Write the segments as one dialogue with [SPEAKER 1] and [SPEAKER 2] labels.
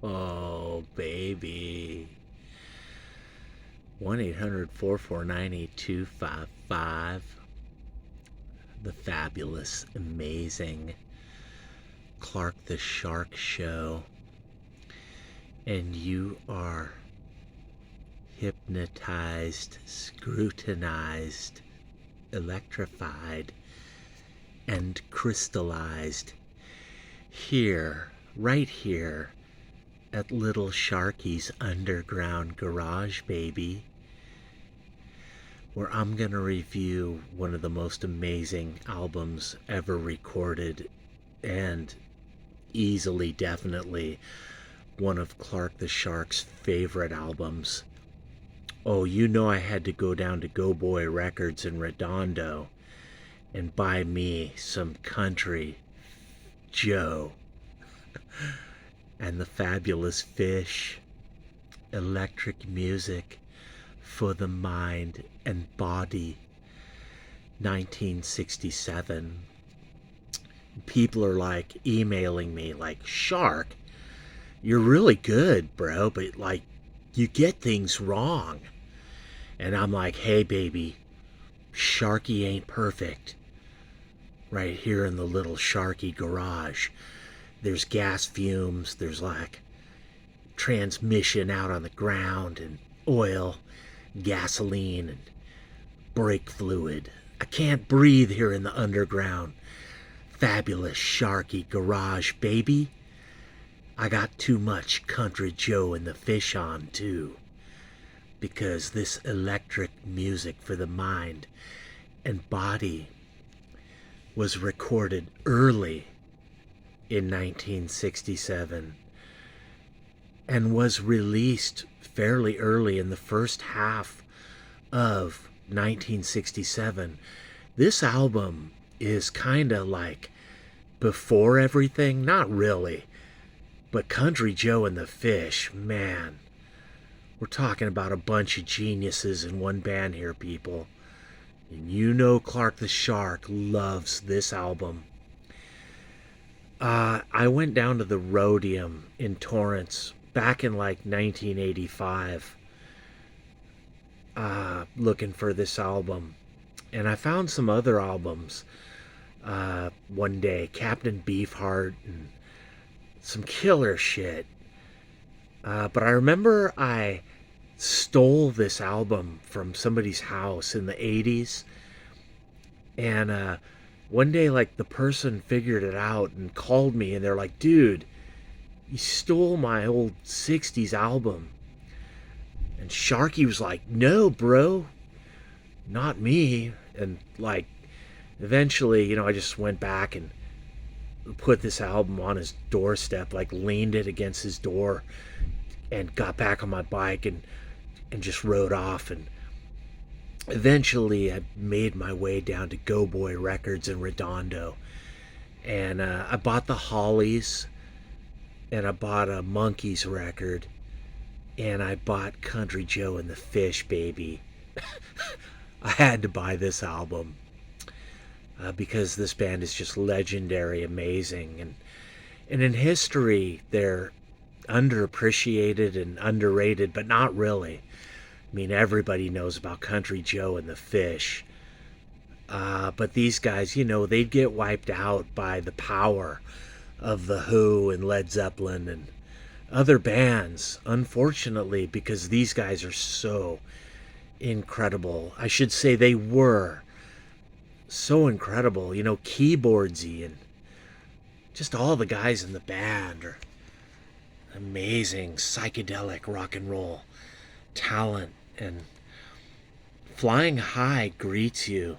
[SPEAKER 1] Oh, baby. 1-800-449-8255. The fabulous, amazing Clark the Shark Show. And you are hypnotized, scrutinized, electrified, and crystallized here, right here, at Little Sharky's Underground Garage, baby, where I'm gonna review one of the most amazing albums ever recorded, and easily, definitely, one of Clark the Shark's favorite albums. Oh, you know I had to go down to Go Boy Records in Redondo and buy me some Country Joe and the Fabulous Fish. Electric music for the mind and body. 1967. People are like emailing me like, Shark, you're really good, bro, but like you get things wrong. And I'm like, hey baby, Sharky ain't perfect. Right here in the Little Sharky garage, there's gas fumes, there's like transmission out on the ground, and oil, gasoline, and brake fluid. I can't breathe here in the underground. Fabulous Sharky garage, baby. I got too much Country Joe and the Fish on, too. Because this electric music for the mind and body was recorded early in 1967 and was released fairly early in the first half of 1967. This album is kind of like before everything, not really, but Country Joe and the Fish, man, we're talking about a bunch of geniuses in one band here, people. And you know Clark the Shark loves this album. I went down to the Rhodium in Torrance back in like 1985 looking for this album. And I found some other albums one day. Captain Beefheart and some killer shit. But I remember I stole this album from somebody's house in the 80s. And one day, like, the person figured it out and called me, and they're like, dude, you stole my old 60s album. And Sharky was like, no, bro, not me. And, like, eventually, I just went back and put this album on his doorstep, like, leaned it against his door and got back on my bike and just rode off. And eventually I made my way down to Go Boy Records in Redondo, and I bought the Hollies, and I bought a Monkees record, and I bought Country Joe and the Fish, baby. I had to buy this album because this band is just legendary, amazing, and in history they're underappreciated and underrated, but not really. I mean, everybody knows about Country Joe and the Fish. But these guys, they'd get wiped out by the power of The Who and Led Zeppelin and other bands, unfortunately, because these guys are so incredible. I should say they were so incredible. Keyboardsy and just all the guys in the band are amazing, psychedelic rock and roll talent. And Flying High greets you.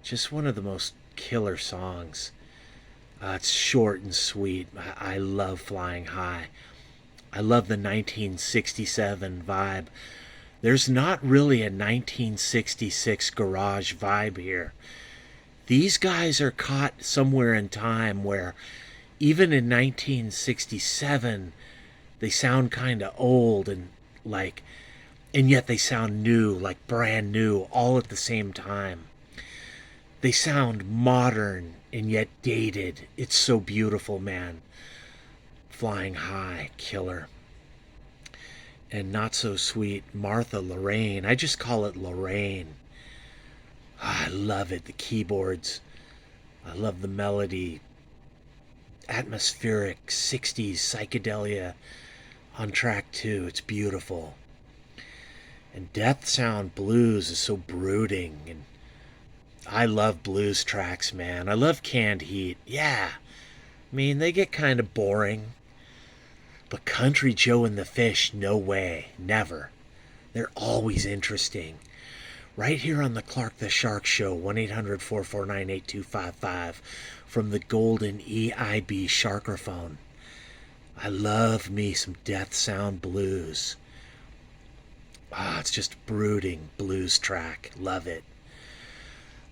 [SPEAKER 1] Just one of the most killer songs. It's short and sweet. I love Flying High. I love the 1967 vibe. There's not really a 1966 garage vibe here. These guys are caught somewhere in time where even in 1967 they sound kind of old and yet they sound new, like brand new, all at the same time. They sound modern and yet dated. It's so beautiful, man. Flying High, killer. And Not So Sweet, Martha Lorraine. I just call it Lorraine. I love it. The keyboards. I love the melody. Atmospheric 60s psychedelia on track 2. It's beautiful. And Death Sound Blues is so brooding. And I love blues tracks, man. I love Canned Heat. Yeah. I mean, they get kind of boring. But Country Joe and the Fish, no way. Never. They're always interesting. Right here on the Clark the Shark Show, 1-800-449-8255, from the golden EIB Sharkerphone. I love me some Death Sound Blues. It's just brooding blues track. Love it.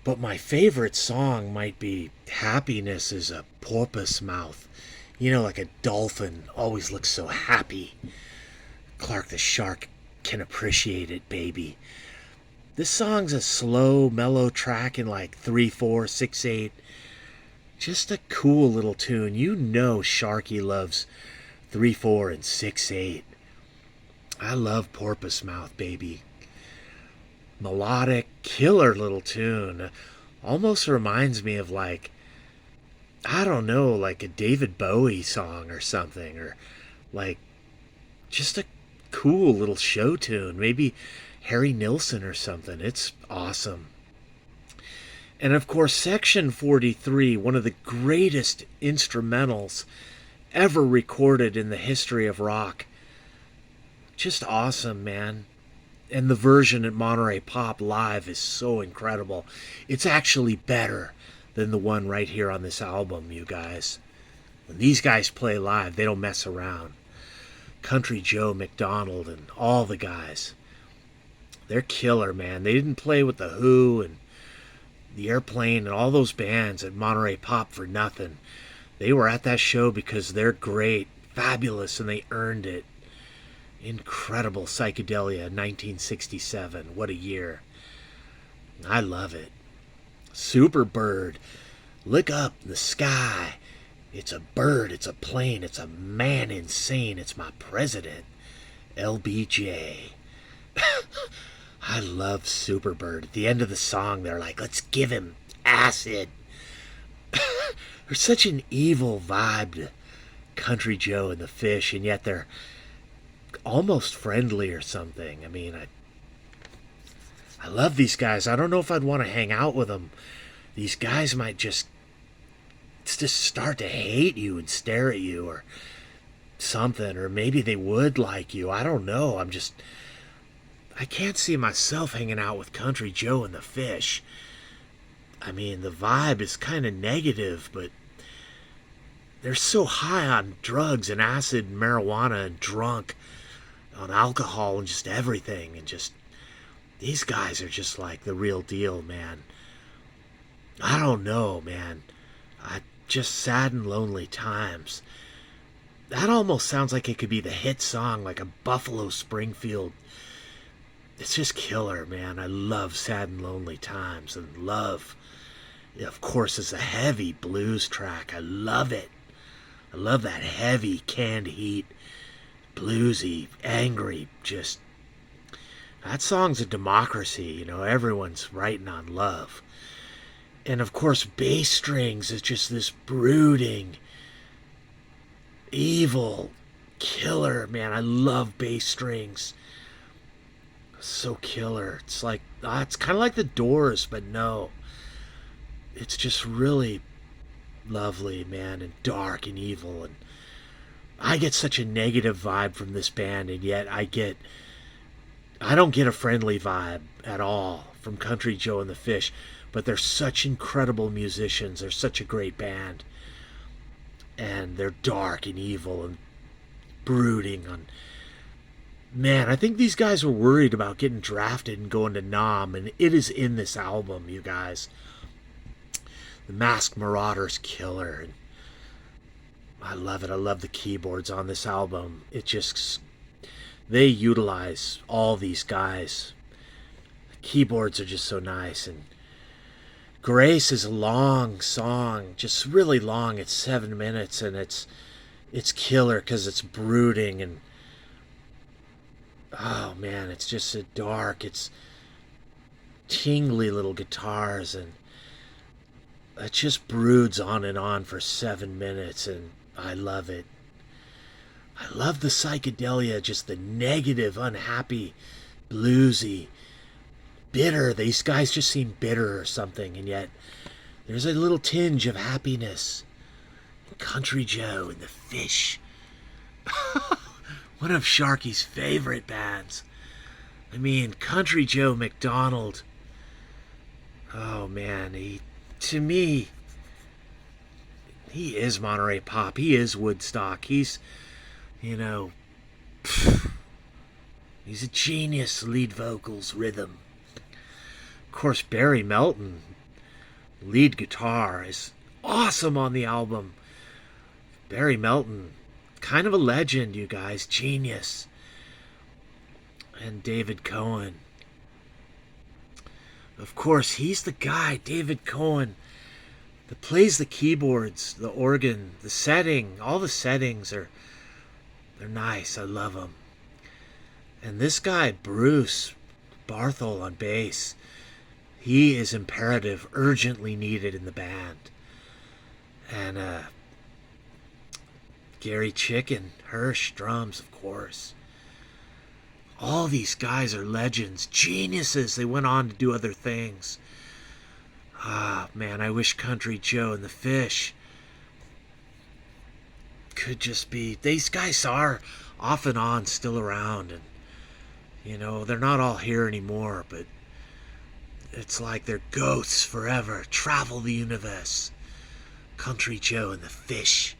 [SPEAKER 1] But my favorite song might be Happiness is a Porpoise Mouth. You know, like a dolphin always looks so happy. Clark the Shark can appreciate it, baby. This song's a slow, mellow track in like 3/4, 6/8. Just a cool little tune. You know Sharky loves 3/4 and 6/8. I love Porpoise Mouth, baby. Melodic, killer little tune. Almost reminds me of like, I don't know, like a David Bowie song or something, or like just a cool little show tune. Maybe Harry Nilsson or something. It's awesome. And of course, Section 43, one of the greatest instrumentals ever recorded in the history of rock. Just awesome, man. And the version at Monterey Pop Live is so incredible. It's actually better than the one right here on this album, you guys. When these guys play live, they don't mess around. Country Joe McDonald and all the guys. They're killer, man. They didn't play with the Who and the Airplane and all those bands at Monterey Pop for nothing. They were at that show because they're great, fabulous, and they earned it. Incredible psychedelia, 1967. What a year. I love it. Superbird. Look up in the sky. It's a bird, it's a plane, it's a man insane. It's my president, LBJ. I love Superbird. At the end of the song, they're like, let's give him acid. There's such an evil vibe to Country Joe and the Fish, and yet they're almost friendly or something. I mean, I love these guys. I don't know if I'd want to hang out with them. These guys might just start to hate you and stare at you or something, or maybe they would like you. I don't know. I can't see myself hanging out with Country Joe and the Fish. I mean, the vibe is kind of negative, but they're so high on drugs and acid and marijuana and drunk on alcohol and just everything, and just these guys are just like the real deal, man. I don't know, man. Just Sad and Lonely Times. That almost sounds like it could be the hit song, like a Buffalo Springfield. It's just killer, man. I love Sad and Lonely Times, and Love, of course, is a heavy blues track. I love it. I love that heavy Canned Heat, bluesy, angry, just... That song's a democracy, you know, everyone's writing on love. And of course, Bass Strings is just this brooding, evil killer, man. I love Bass Strings. So killer. It's like, it's kind of like the Doors, but no. It's just really lovely, man, and dark and evil. And I get such a negative vibe from this band, and yet I don't get a friendly vibe at all from Country Joe and the Fish. But they're such incredible musicians. They're such a great band. And they're dark and evil and brooding on... Man, I think these guys were worried about getting drafted and going to Nam, and it is in this album, you guys. The Masked Marauders killer. And I love it. I love the keyboards on this album. It just... They utilize all these guys. The keyboards are just so nice. And Grace is a long song, just really long. It's 7 minutes, and it's It's killer because it's brooding and oh man, it's just so dark. It's tingly little guitars and it just broods on and on for 7 minutes and I love it. I love the psychedelia, just the negative, unhappy, bluesy, bitter. These guys just seem bitter or something, and yet there's a little tinge of happiness. Country Joe and the Fish. One of Sharky's favorite bands. I mean, Country Joe McDonald. Oh man, to me, he is Monterey Pop. He is Woodstock. He's, you know, he's a genius. Lead vocals, rhythm. Of course, Barry Melton, lead guitar, is awesome on the album. Barry Melton, kind of a legend, you guys. Genius. And David Cohen. Of course, he's the guy, David Cohen, that plays the keyboards, the organ, the setting. All the settings they're nice. I love them. And this guy, Bruce Barthol on bass, he is imperative, urgently needed in the band. And Gary Chicken, Hirsch, drums, of course. All these guys are legends, geniuses. They went on to do other things. Ah, man, I wish Country Joe and the Fish could just be... These guys are off and on still around. And, you know, they're not all here anymore, but it's like they're ghosts forever. Travel the universe. Country Joe and the Fish.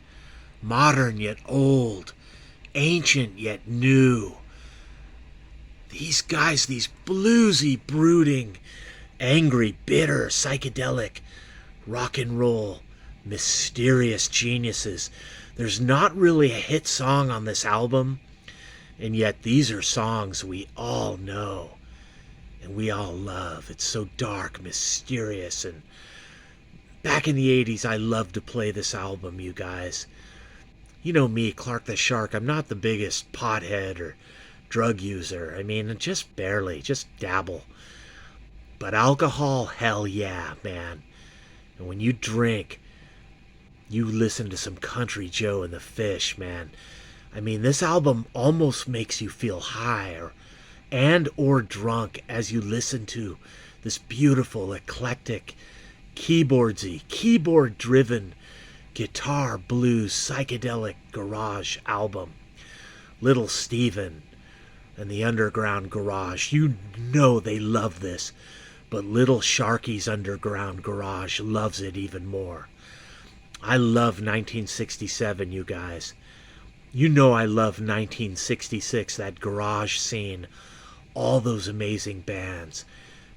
[SPEAKER 1] Modern yet old. Ancient yet new. These guys, these bluesy, brooding, angry, bitter, psychedelic, rock and roll, mysterious geniuses. There's not really a hit song on this album, and yet these are songs we all know and we all love. It's so dark, mysterious, and back in the 80s, I loved to play this album, you guys. You know me, Clark the Shark. I'm not the biggest pothead or drug user. I mean, just barely, just dabble. But alcohol, hell yeah, man. And when you drink, you listen to some Country Joe and the Fish, man. I mean, this album almost makes you feel high or drunk as you listen to this beautiful, eclectic, keyboard-driven, guitar, blues, psychedelic garage album. Little Steven and the Underground Garage, you know they love this, but Little Sharky's Underground Garage loves it even more. I love 1967, you guys. You know I love 1966, that garage scene, all those amazing bands.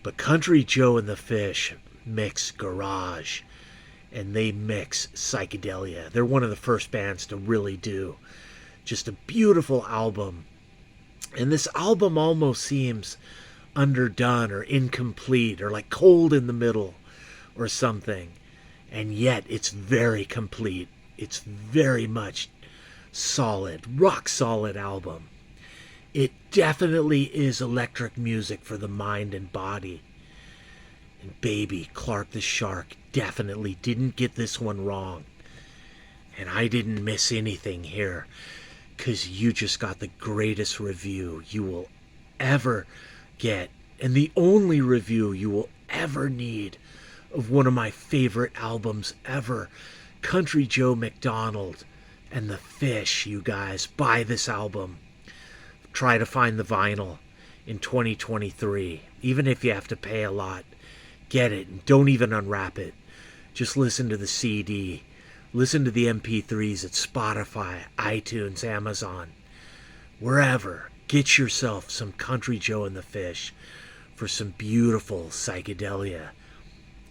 [SPEAKER 1] But Country Joe and the Fish mix garage, and they mix psychedelia. They're one of the first bands to really do. Just a beautiful album. And this album almost seems underdone or incomplete or like cold in the middle or something. And yet it's very complete. It's very much solid, rock solid album. It definitely is electric music for the mind and body. And baby, Clark the Shark definitely didn't get this one wrong. And I didn't miss anything here, because you just got the greatest review you will ever get, and the only review you will ever need of one of my favorite albums ever. Country Joe McDonald and the Fish, you guys. Buy this album. Try to find the vinyl in 2023. Even if you have to pay a lot, get it and don't even unwrap it. Just listen to the CD. Listen to the MP3s at Spotify, iTunes, Amazon. Wherever. Get yourself some Country Joe and the Fish for some beautiful psychedelia.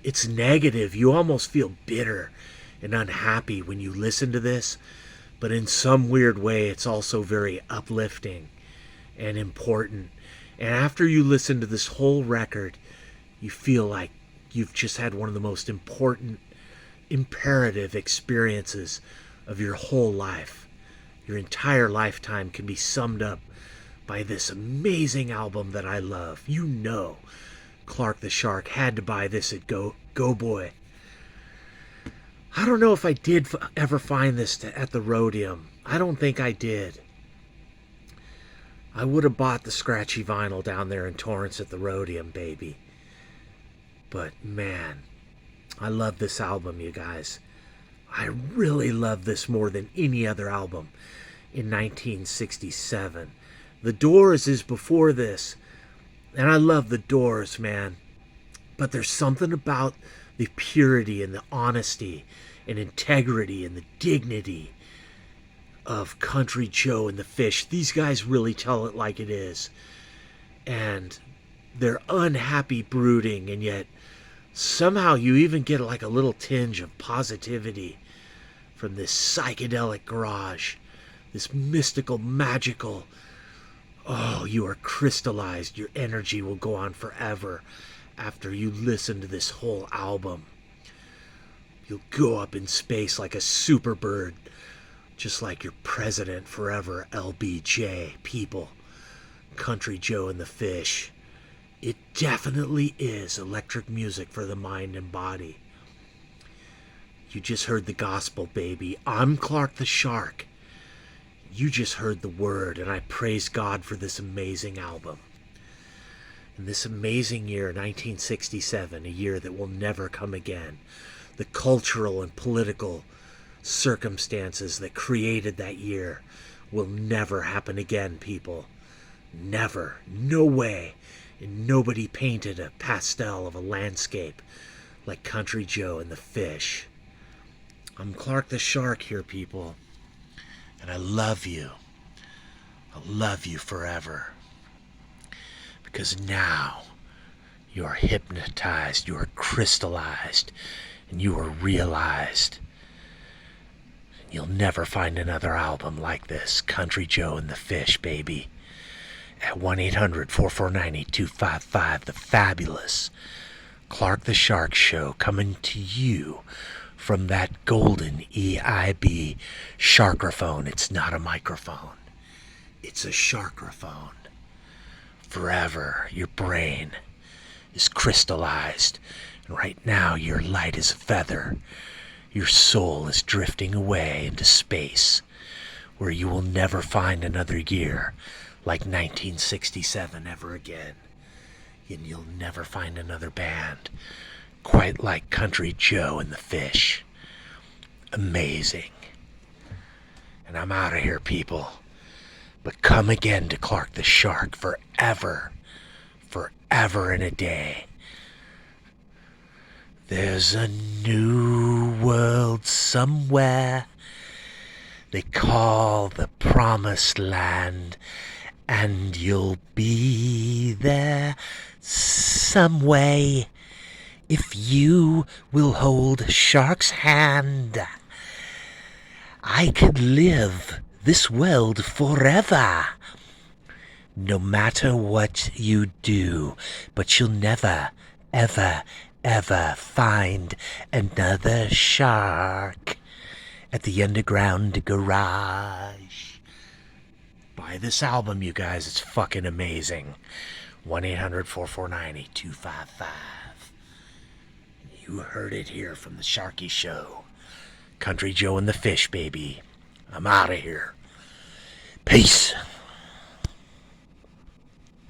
[SPEAKER 1] It's negative. You almost feel bitter and unhappy when you listen to this, but in some weird way it's also very uplifting and important. And after you listen to this whole record, you feel like you've just had one of the most important, imperative experiences of your whole life. Your entire lifetime can be summed up by this amazing album that I love. You know, Clark the Shark had to buy this at Go Boy. I don't know if I did ever find this at the Rhodium. I don't think I did. I would have bought the scratchy vinyl down there in Torrance at the Rhodium, baby. But man, I love this album, you guys. I really love this more than any other album in 1967. The Doors is before this, and I love the Doors, man. But there's something about the purity and the honesty and integrity and the dignity of Country Joe and the Fish. These guys really tell it like it is. And they're unhappy brooding, and yet somehow you even get like a little tinge of positivity from this psychedelic garage, this mystical, magical, oh, you are crystallized. Your energy will go on forever after you listen to this whole album. You'll go up in space like a super bird, just like your president forever, LBJ. People, Country Joe and the Fish. It definitely is electric music for the mind and body. You just heard the gospel, baby. I'm Clark the Shark. You just heard the word, and I praise God for this amazing album. In this amazing year, 1967, a year that will never come again, the cultural and political circumstances that created that year will never happen again, people. Never. No way. And nobody painted a pastel of a landscape like Country Joe and the Fish. I'm Clark the Shark here, people. And I love you. I love you forever. Because now you are hypnotized, you are crystallized, and you are realized. You'll never find another album like this. Country Joe and the Fish, baby. At 1-800-449-8255, the fabulous Clark the Shark Show, coming to you from that golden EIB sharkraphone. It's not a microphone. It's a sharkraphone. Forever, your brain is crystallized, and right now you're light as a feather. Your soul is drifting away into space, where you will never find another year like 1967 ever again. And you'll never find another band quite like Country Joe and the Fish. Amazing. And I'm out of here, people. But come again to Clark the Shark forever. Forever and a day. There's a new world somewhere they call the Promised Land, and you'll be there some way if you will hold Shark's hand. I could live this world forever, no matter what you do, but you'll never, ever, ever find another shark at the underground garage. Buy this album, you guys. It's fucking amazing. 1-800-449-8255. You heard it here from the Sharky Show. Country Joe and the Fish, baby. I'm out of here. Peace.